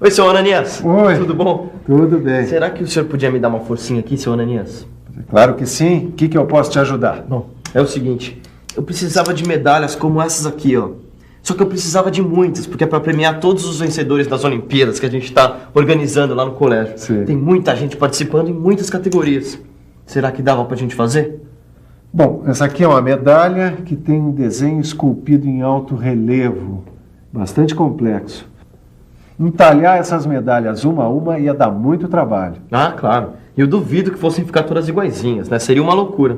Oi, seu Ananias. Oi. Tudo bom? Tudo bem. Será que o senhor podia me dar uma forcinha aqui, seu Ananias? Claro que sim. O que eu posso te ajudar? Bom, é o seguinte. Eu precisava de medalhas como essas aqui, ó. Só que eu precisava de muitas, porque é para premiar todos os vencedores das Olimpíadas que a gente está organizando lá no colégio. Sim. Tem muita gente participando em muitas categorias. Será que dava pra gente fazer? Bom, essa aqui é uma medalha que tem um desenho esculpido em alto relevo, bastante complexo. Entalhar essas medalhas uma a uma ia dar muito trabalho. Ah, claro. Eu duvido que fossem ficar todas iguaizinhas, né? Seria uma loucura.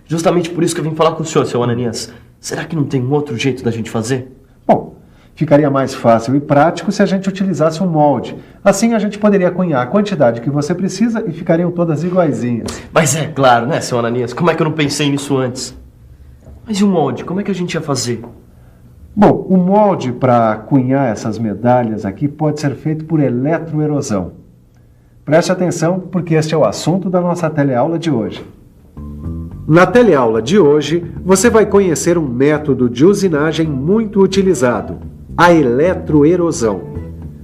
Justamente por isso que eu vim falar com o senhor, seu Ananias. Será que não tem um outro jeito da gente fazer? Bom, ficaria mais fácil e prático se a gente utilizasse um molde. Assim a gente poderia cunhar a quantidade que você precisa e ficariam todas iguaizinhas. Mas é claro, né, seu Ananias? Como é que eu não pensei nisso antes? Mas e o molde? Como é que a gente ia fazer? Bom, o molde para cunhar essas medalhas aqui pode ser feito por eletroerosão. Preste atenção, porque este é o assunto da nossa teleaula de hoje. Na teleaula de hoje, você vai conhecer um método de usinagem muito utilizado, a eletroerosão.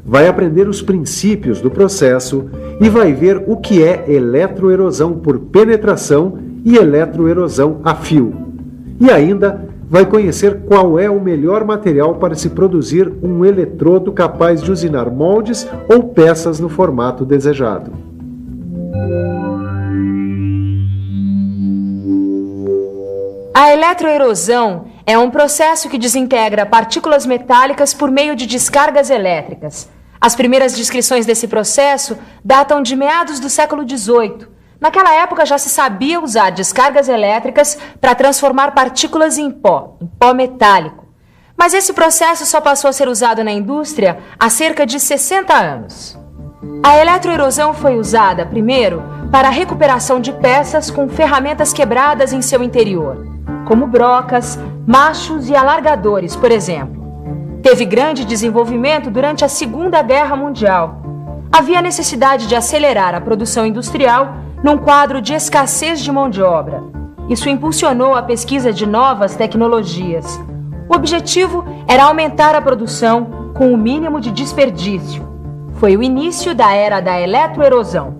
Vai aprender os princípios do processo e vai ver o que é eletroerosão por penetração e eletroerosão a fio. E ainda vai conhecer qual é o melhor material para se produzir um eletrodo capaz de usinar moldes ou peças no formato desejado. A eletroerosão é um processo que desintegra partículas metálicas por meio de descargas elétricas. As primeiras descrições desse processo datam de meados do século XVIII. Naquela época já se sabia usar descargas elétricas para transformar partículas em pó metálico. Mas esse processo só passou a ser usado na indústria há cerca de 60 anos. A eletroerosão foi usada, primeiro, para a recuperação de peças com ferramentas quebradas em seu interior, como brocas, machos e alargadores, por exemplo. Teve grande desenvolvimento durante a Segunda Guerra Mundial. Havia necessidade de acelerar a produção industrial num quadro de escassez de mão de obra. Isso impulsionou a pesquisa de novas tecnologias. O objetivo era aumentar a produção com o mínimo de desperdício. Foi o início da era da eletroerosão.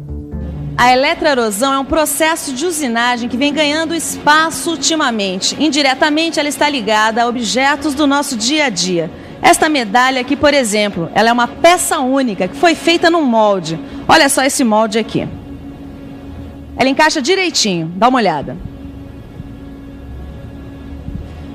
A eletroerosão é um processo de usinagem que vem ganhando espaço ultimamente. Indiretamente, ela está ligada a objetos do nosso dia a dia. Esta medalha aqui, por exemplo, ela é uma peça única que foi feita num molde. Olha só esse molde aqui. Ela encaixa direitinho, dá uma olhada.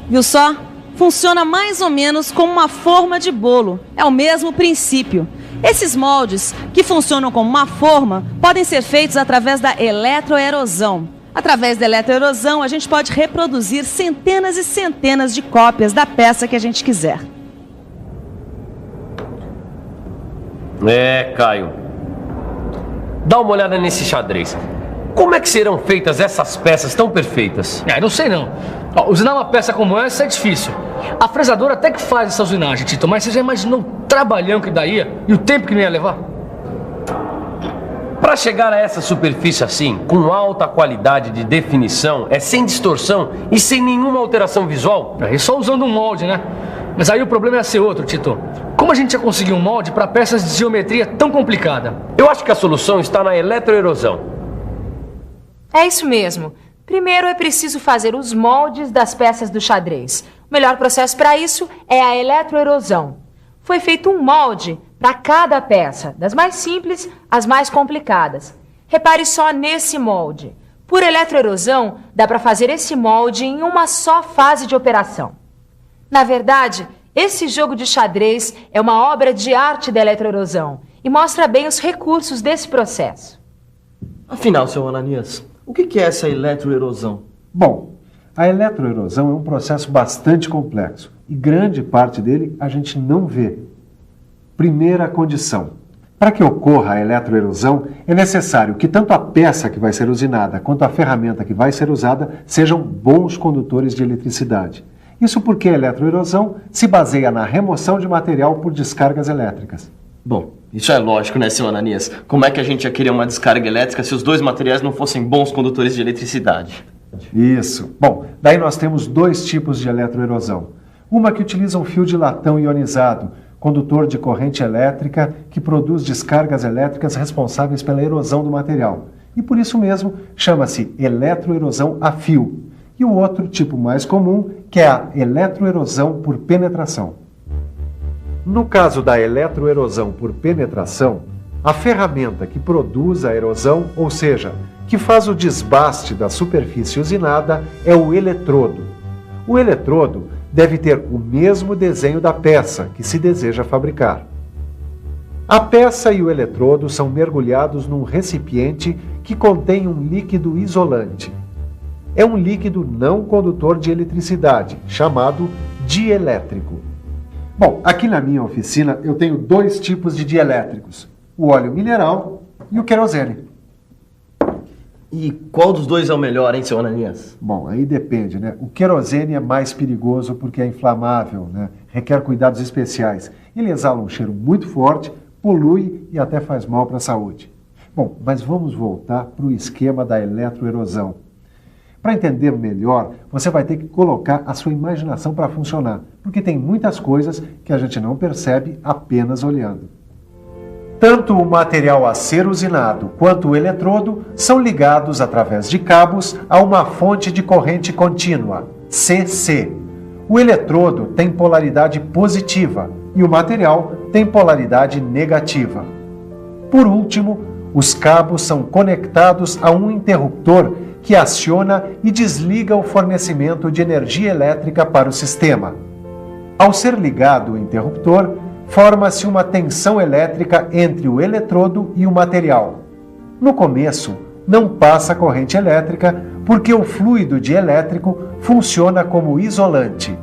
Viu só? Funciona mais ou menos como uma forma de bolo. É o mesmo princípio. Esses moldes, que funcionam como uma forma, podem ser feitos através da eletroerosão. Através da eletroerosão, a gente pode reproduzir centenas e centenas de cópias da peça que a gente quiser. Caio, dá uma olhada nesse xadrez. Como é que serão feitas essas peças tão perfeitas? Não sei não. Usinar uma peça como essa é difícil. A fresadora até que faz essa usinagem, Tito, mas você já imaginou o trabalhão que daria e o tempo que não ia levar? Para chegar a essa superfície assim, com alta qualidade de definição, sem distorção e sem nenhuma alteração visual? É só usando um molde, né? Mas aí o problema ia ser outro, Tito. Como a gente ia conseguir um molde para peças de geometria tão complicada? Eu acho que a solução está na eletroerosão. É isso mesmo. Primeiro é preciso fazer os moldes das peças do xadrez. O melhor processo para isso é a eletroerosão. Foi feito um molde para cada peça, das mais simples às mais complicadas. Repare só nesse molde. Por eletroerosão, dá para fazer esse molde em uma só fase de operação. Na verdade, esse jogo de xadrez é uma obra de arte da eletroerosão e mostra bem os recursos desse processo. Afinal, seu Ananias, o que é essa eletroerosão? Bom, a eletroerosão é um processo bastante complexo e grande parte dele a gente não vê. Primeira condição. Para que ocorra a eletroerosão, é necessário que tanto a peça que vai ser usinada quanto a ferramenta que vai ser usada sejam bons condutores de eletricidade. Isso porque a eletroerosão se baseia na remoção de material por descargas elétricas. Bom, isso é lógico, né, seu Ananias? Como é que a gente ia querer uma descarga elétrica se os dois materiais não fossem bons condutores de eletricidade? Isso. Bom, daí nós temos dois tipos de eletroerosão. Uma que utiliza um fio de latão ionizado, condutor de corrente elétrica que produz descargas elétricas responsáveis pela erosão do material. E por isso mesmo chama-se eletroerosão a fio. E o outro tipo mais comum, que é a eletroerosão por penetração. No caso da eletroerosão por penetração, a ferramenta que produz a erosão, ou seja, que faz o desbaste da superfície usinada, é o eletrodo. O eletrodo deve ter o mesmo desenho da peça que se deseja fabricar. A peça e o eletrodo são mergulhados num recipiente que contém um líquido isolante. É um líquido não condutor de eletricidade, chamado dielétrico. Bom, aqui na minha oficina eu tenho dois tipos de dielétricos, o óleo mineral e o querosene. E qual dos dois é o melhor, hein, seu Ananias? Bom, aí depende, né? O querosene é mais perigoso porque é inflamável, né? Requer cuidados especiais. Ele exala um cheiro muito forte, polui e até faz mal para a saúde. Bom, mas vamos voltar para o esquema da eletroerosão. Para entender melhor, você vai ter que colocar a sua imaginação para funcionar, porque tem muitas coisas que a gente não percebe apenas olhando. Tanto o material a ser usinado quanto o eletrodo são ligados através de cabos a uma fonte de corrente contínua, CC. O eletrodo tem polaridade positiva e o material tem polaridade negativa. Por último, os cabos são conectados a um interruptor que aciona e desliga o fornecimento de energia elétrica para o sistema. Ao ser ligado o interruptor, forma-se uma tensão elétrica entre o eletrodo e o material. No começo, não passa corrente elétrica porque o fluido dielétrico funciona como isolante.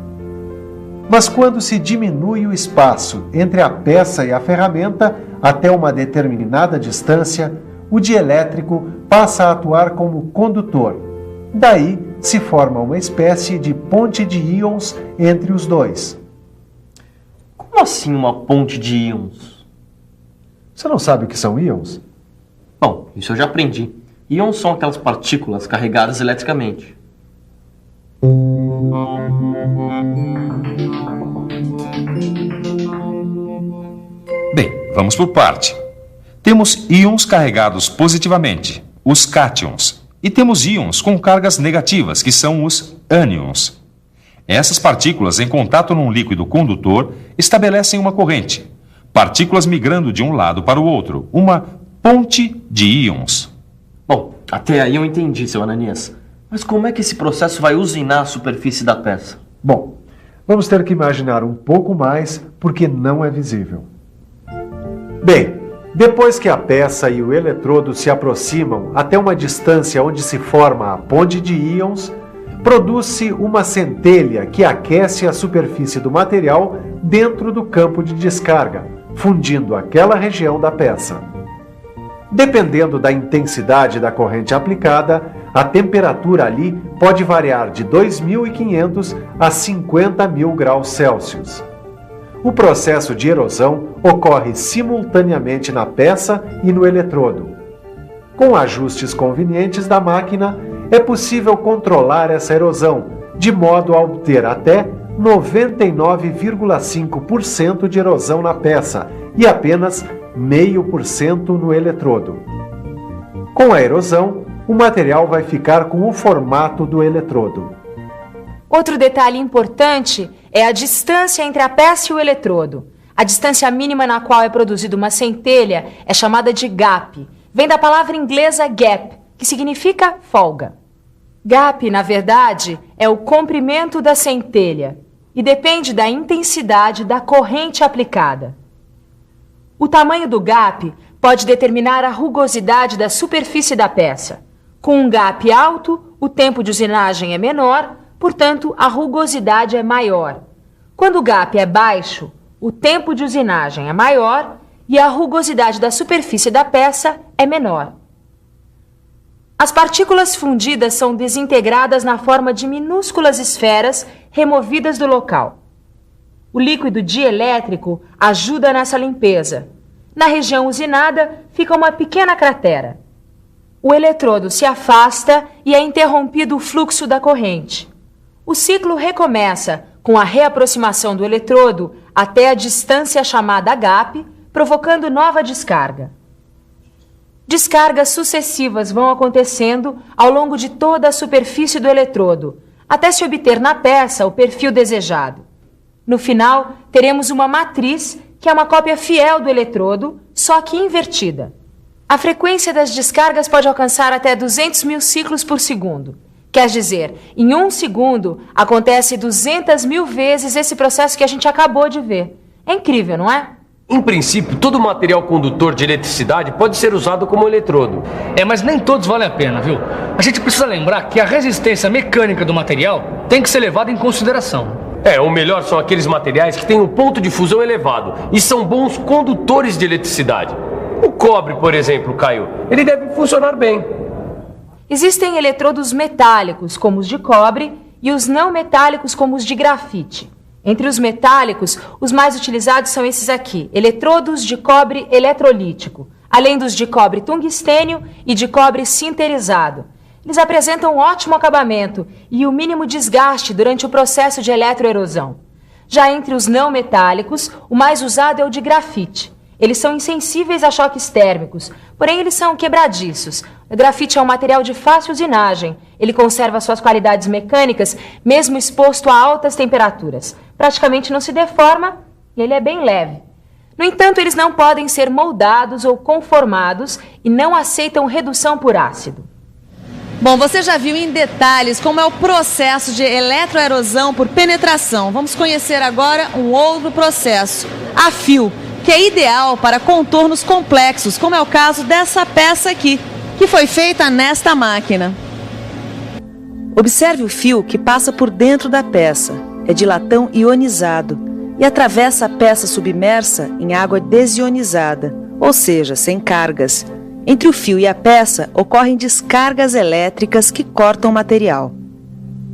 Mas quando se diminui o espaço entre a peça e a ferramenta até uma determinada distância, o dielétrico passa a atuar como condutor. Daí se forma uma espécie de ponte de íons entre os dois. Como assim uma ponte de íons? Você não sabe o que são íons? Bom, isso eu já aprendi. Íons são aquelas partículas carregadas eletricamente. Bem, vamos por parte. Temos íons carregados positivamente, os cátions, e temos íons com cargas negativas, que são os ânions. Essas partículas, em contato num líquido condutor, estabelecem uma corrente. Partículas migrando de um lado para o outro, uma ponte de íons. Bom, até aí eu entendi, seu Ananias. Mas como é que esse processo vai usinar a superfície da peça? Bom, vamos ter que imaginar um pouco mais, porque não é visível. Bem, depois que a peça e o eletrodo se aproximam até uma distância onde se forma a ponte de íons, produz-se uma centelha que aquece a superfície do material dentro do campo de descarga, fundindo aquela região da peça. Dependendo da intensidade da corrente aplicada, a temperatura ali pode variar de 2.500 a 50.000 graus Celsius. O processo de erosão ocorre simultaneamente na peça e no eletrodo. Com ajustes convenientes da máquina, é possível controlar essa erosão, de modo a obter até 99,5% de erosão na peça e apenas 0,5% no eletrodo. Com a erosão, o material vai ficar com o formato do eletrodo. Outro detalhe importante é a distância entre a peça e o eletrodo. A distância mínima na qual é produzida uma centelha é chamada de gap. Vem da palavra inglesa gap, que significa folga. Gap, na verdade, é o comprimento da centelha e depende da intensidade da corrente aplicada. O tamanho do gap pode determinar a rugosidade da superfície da peça. Com um gap alto, o tempo de usinagem é menor, portanto, a rugosidade é maior. Quando o gap é baixo, o tempo de usinagem é maior e a rugosidade da superfície da peça é menor. As partículas fundidas são desintegradas na forma de minúsculas esferas removidas do local. O líquido dielétrico ajuda nessa limpeza. Na região usinada fica uma pequena cratera. O eletrodo se afasta e é interrompido o fluxo da corrente. O ciclo recomeça com a reaproximação do eletrodo até a distância chamada gap, provocando nova descarga. Descargas sucessivas vão acontecendo ao longo de toda a superfície do eletrodo, até se obter na peça o perfil desejado. No final, teremos uma matriz, que é uma cópia fiel do eletrodo, só que invertida. A frequência das descargas pode alcançar até 200 mil ciclos por segundo. Quer dizer, em 1 segundo, acontece 200 mil vezes esse processo que a gente acabou de ver. É incrível, não é? Em princípio, todo material condutor de eletricidade pode ser usado como eletrodo. Mas nem todos valem a pena, viu? A gente precisa lembrar que a resistência mecânica do material tem que ser levada em consideração. O melhor são aqueles materiais que têm um ponto de fusão elevado e são bons condutores de eletricidade. O cobre, por exemplo, Caio, ele deve funcionar bem. Existem eletrodos metálicos, como os de cobre, e os não metálicos, como os de grafite. Entre os metálicos, os mais utilizados são esses aqui, eletrodos de cobre eletrolítico, além dos de cobre tungstênio e de cobre sinterizado. Eles apresentam um ótimo acabamento e o mínimo desgaste durante o processo de eletroerosão. Já entre os não metálicos, o mais usado é o de grafite. Eles são insensíveis a choques térmicos, porém eles são quebradiços. O grafite é um material de fácil usinagem. Ele conserva suas qualidades mecânicas, mesmo exposto a altas temperaturas. Praticamente não se deforma e ele é bem leve. No entanto, eles não podem ser moldados ou conformados e não aceitam redução por ácido. Bom, você já viu em detalhes como é o processo de eletroerosão por penetração. Vamos conhecer agora um outro processo, a fio, que é ideal para contornos complexos, como é o caso dessa peça aqui, que foi feita nesta máquina. Observe o fio que passa por dentro da peça. É de latão ionizado e atravessa a peça submersa em água desionizada, ou seja, sem cargas. Entre o fio e a peça ocorrem descargas elétricas que cortam o material.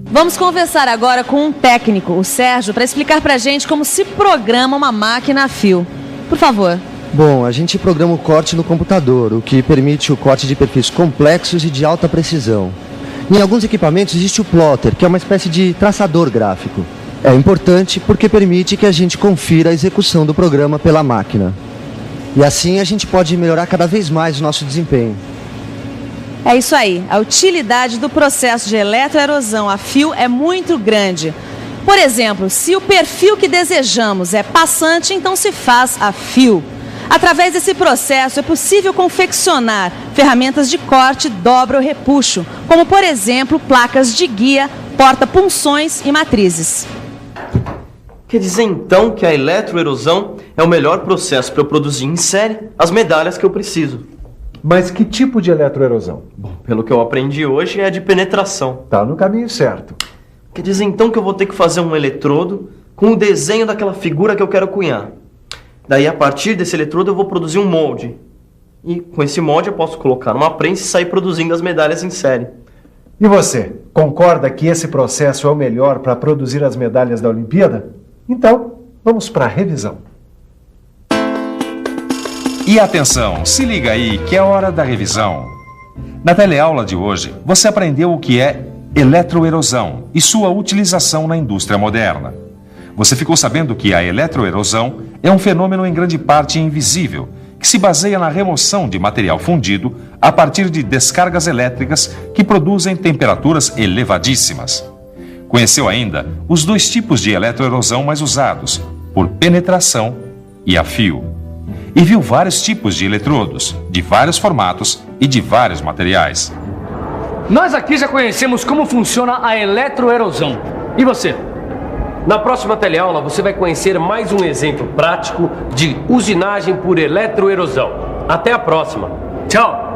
Vamos conversar agora com um técnico, o Sérgio, para explicar para a gente como se programa uma máquina a fio. Por favor. Bom, a gente programa o corte no computador, o que permite o corte de perfis complexos e de alta precisão. Em alguns equipamentos existe o plotter, que é uma espécie de traçador gráfico. É importante porque permite que a gente confira a execução do programa pela máquina. E assim a gente pode melhorar cada vez mais o nosso desempenho. É isso aí. A utilidade do processo de eletroerosão a fio é muito grande. Por exemplo, se o perfil que desejamos é passante, então se faz a fio. Através desse processo é possível confeccionar ferramentas de corte, dobra ou repuxo, como por exemplo placas de guia, porta-punções e matrizes. Quer dizer então que a eletroerosão é o melhor processo para eu produzir em série as medalhas que eu preciso. Mas que tipo de eletroerosão? Bom, pelo que eu aprendi hoje é de penetração. Tá no caminho certo. Quer dizer então que eu vou ter que fazer um eletrodo com o desenho daquela figura que eu quero cunhar. Daí a partir desse eletrodo eu vou produzir um molde. E com esse molde eu posso colocar numa prensa e sair produzindo as medalhas em série. E você, concorda que esse processo é o melhor para produzir as medalhas da Olimpíada? Então, vamos para a revisão. E atenção, se liga aí que é hora da revisão. Na teleaula de hoje, você aprendeu o que é eletroerosão e sua utilização na indústria moderna. Você ficou sabendo que a eletroerosão é um fenômeno em grande parte invisível, que se baseia na remoção de material fundido a partir de descargas elétricas que produzem temperaturas elevadíssimas. Conheceu ainda os dois tipos de eletroerosão mais usados, por penetração e a fio. E viu vários tipos de eletrodos, de vários formatos e de vários materiais. Nós aqui já conhecemos como funciona a eletroerosão. E você? Na próxima teleaula você vai conhecer mais um exemplo prático de usinagem por eletroerosão. Até a próxima. Tchau!